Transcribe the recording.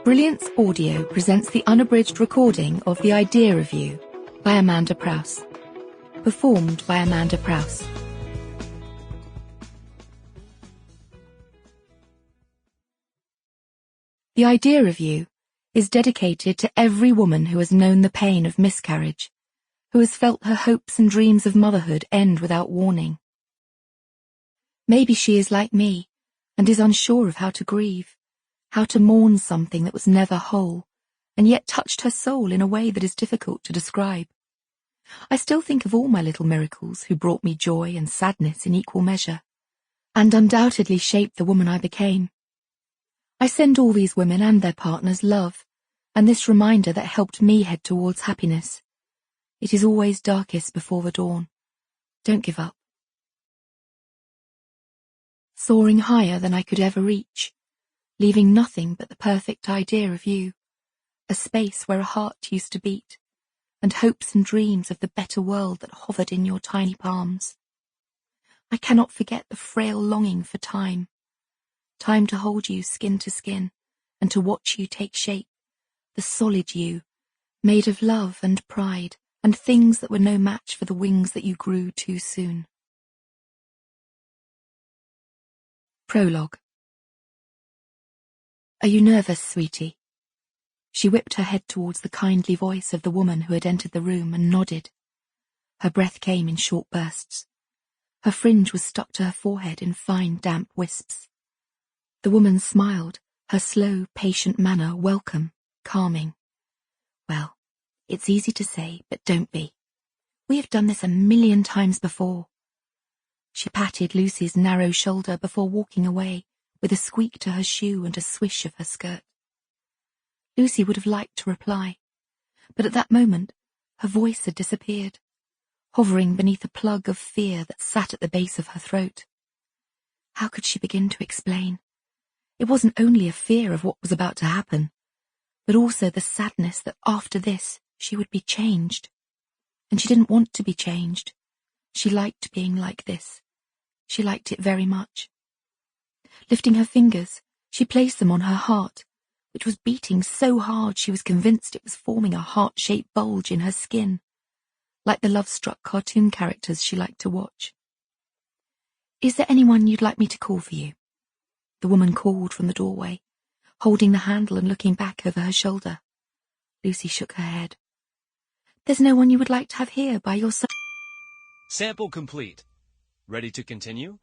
Brilliance Audio presents the unabridged recording of The Idea Review by Amanda Prowse. Performed by Amanda Prowse. The Idea Review is dedicated to every woman who has known the pain of miscarriage, who has felt her hopes and dreams of motherhood end without warning. Maybe she is like me and is unsure of how to grieve, how to mourn something that was never whole, and yet touched her soul in a way that is difficult to describe. I still think of all my little miracles who brought me joy and sadness in equal measure, and undoubtedly shaped the woman I became. I send all these women and their partners love, and this reminder that helped me head towards happiness. It is always darkest before the dawn. Don't give up. Soaring higher than I could ever reach, leaving nothing but the perfect idea of you, a space where a heart used to beat, and hopes and dreams of the better world that hovered in your tiny palms. I cannot forget the frail longing for time to hold you skin to skin, and to watch you take shape, the solid you, made of love and pride, and things that were no match for the wings that you grew too soon. Prologue. Are you nervous, sweetie? She whipped her head towards the kindly voice of the woman who had entered the room and nodded. Her breath came in short bursts. Her fringe was stuck to her forehead in fine, damp wisps. The woman smiled, her slow, patient manner welcome, calming. Well, it's easy to say, but don't be. We have done this 1,000,000 times before. She patted Lucy's narrow shoulder before walking away, with a squeak to her shoe and a swish of her skirt. Lucy would have liked to reply, but at that moment her voice had disappeared, hovering beneath a plug of fear that sat at the base of her throat. How could she begin to explain? It wasn't only a fear of what was about to happen, but also the sadness that after this she would be changed. And she didn't want to be changed. She liked being like this. She liked it very much. Lifting her fingers, she placed them on her heart, which was beating so hard she was convinced it was forming a heart-shaped bulge in her skin, like the love-struck cartoon characters she liked to watch. Is there anyone you'd like me to call for you? The woman called from the doorway, holding the handle and looking back over her shoulder. Lucy shook her head. There's no one you would like to have here by your side? Sample complete. Ready to continue?